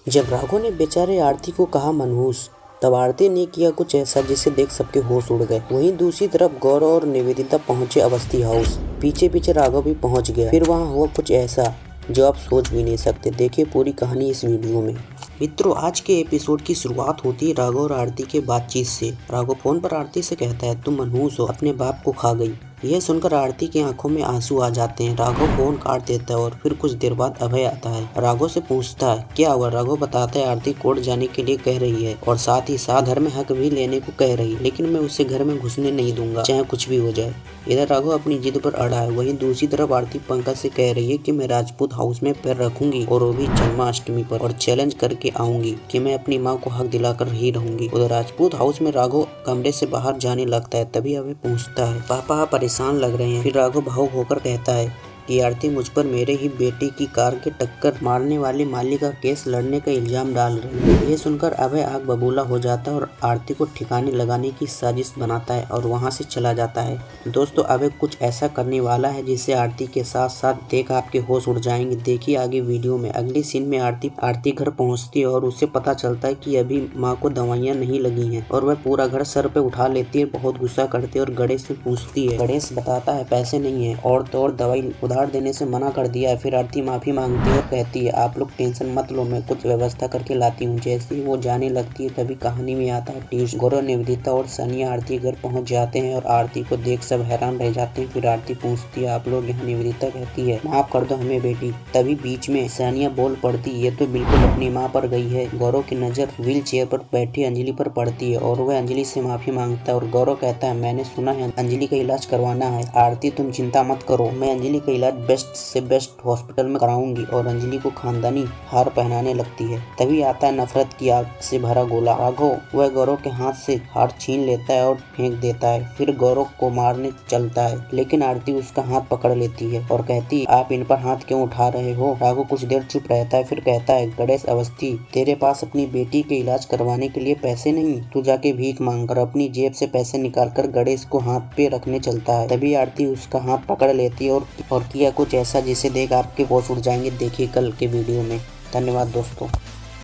जब राघव ने बेचारे आरती को कहा मनहूस, तब आरती ने किया कुछ ऐसा जिसे देख सबके होश उड़ गए। वहीं दूसरी तरफ गौरव और निवेदिता पहुंचे अवस्थी हाउस। पीछे पीछे राघव भी पहुंच गया। फिर वहां हुआ कुछ ऐसा जो आप सोच भी नहीं सकते। देखिए पूरी कहानी इस वीडियो में। मित्रों, आज के एपिसोड की शुरुआत होती है राघव और आरती के बातचीत से। राघव फोन पर आरती से कहता है, तुम मनहूस हो, अपने बाप को खा गई। यह सुनकर आरती की आंखों में आंसू आ जाते हैं। राघव फोन काट देता है और फिर कुछ देर बाद अभय आता है। राघव से पूछता है क्या हुआ। राघव बताता है आरती कोर्ट जाने के लिए कह रही है और साथ ही साथ घर में हक भी लेने को कह रही है, लेकिन मैं उसे घर में घुसने नहीं दूंगा, चाहे कुछ भी हो जाए। इधर राघव अपनी जिद पर अड़ा है। वहीं दूसरी तरफ आरती पंकज से कह रही है कि मैं राजपूत हाउस में पैर रखूंगी और वो भी जन्माष्टमी पर, और चैलेंज करके आऊंगी कि मैं अपनी माँ को हक दिलाकर ही रहूंगी। उधर राजपूत हाउस में राघव कमरे से बाहर जाने लगता है। तभी अभय पूछता है, पापा आप परेशान लग रहे हैं। फिर राघव भावुक होकर कहता है कि आरती मुझ पर मेरे ही बेटी की कार के टक्कर मारने वाली माली का केस लड़ने का इल्जाम डाल रही है। ये सुनकर अभय आग बबूला हो जाता है और आरती को ठिकाने लगाने की साजिश बनाता है और वहां से चला जाता है। दोस्तों, अभय कुछ ऐसा करने वाला है जिससे आरती के साथ साथ देख आपके होश उड़ जाएंगे। देखिए आगे वीडियो में। अगली सीन में आरती घर पहुँचती है और उसे पता चलता है कि अभी माँ को दवाइयाँ नहीं लगी है और वह पूरा घर सर पे उठा लेती है। बहुत गुस्सा करती है और गणेश से पूछती है। गणेश बताता है पैसे नहीं है और तो और दवाई उधार देने से मना कर दिया है। फिर आरती माफी मांगती है और कहती है आप लोग टेंशन मत लो, मैं कुछ व्यवस्था करके लाती हूँ। जैसे ही वो जाने लगती है तभी कहानी में आता है ट्विस्ट। गौरव, निवेदिता और सनिया आरती घर पहुंच जाते हैं और आरती को देख सब हैरान रह जाते हैं। फिर आरती पूछती है आप लोग यहाँ। निवेदिता कहती है माफ कर दो हमें बेटी। तभी बीच में सनिया बोल पड़ती ये तो बिल्कुल अपनी माँ पर गई है। गौरव की नजर व्हील चेयर पर बैठी अंजलि पर पड़ती है और वह अंजलि से माफी मांगता है और गौरव कहता है मैंने सुना है अंजलि का इलाज करवाना है। आरती तुम चिंता मत करो, मैं अंजलि का इलाज बेस्ट से बेस्ट हॉस्पिटल में कराऊंगी। और अंजलि को खानदानी हार पहनाने लगती है। तभी आता है नफरत की आग से भरा गोला। राघव वह गौरव के हाथ से हार छीन लेता है और फेंक देता है। फिर गौरव को मारने चलता है, लेकिन आरती उसका हाथ पकड़ लेती है और कहती है आप इन पर हाथ क्यों उठा रहे हो। राघव कुछ देर चुप रहता है, फिर कहता है गणेश अवस्थी, तेरे पास अपनी बेटी के इलाज करवाने के लिए पैसे नहीं, तू जाके भीख मांग कर अपनी जेब से पैसे निकालकर गणेश को हाथ पे रखने चलता है। तभी आरती उसका हाथ पकड़ लेती है और किया कुछ ऐसा जिसे देख आपके होश उड़ जाएंगे। देखिए कल के वीडियो में। धन्यवाद दोस्तों।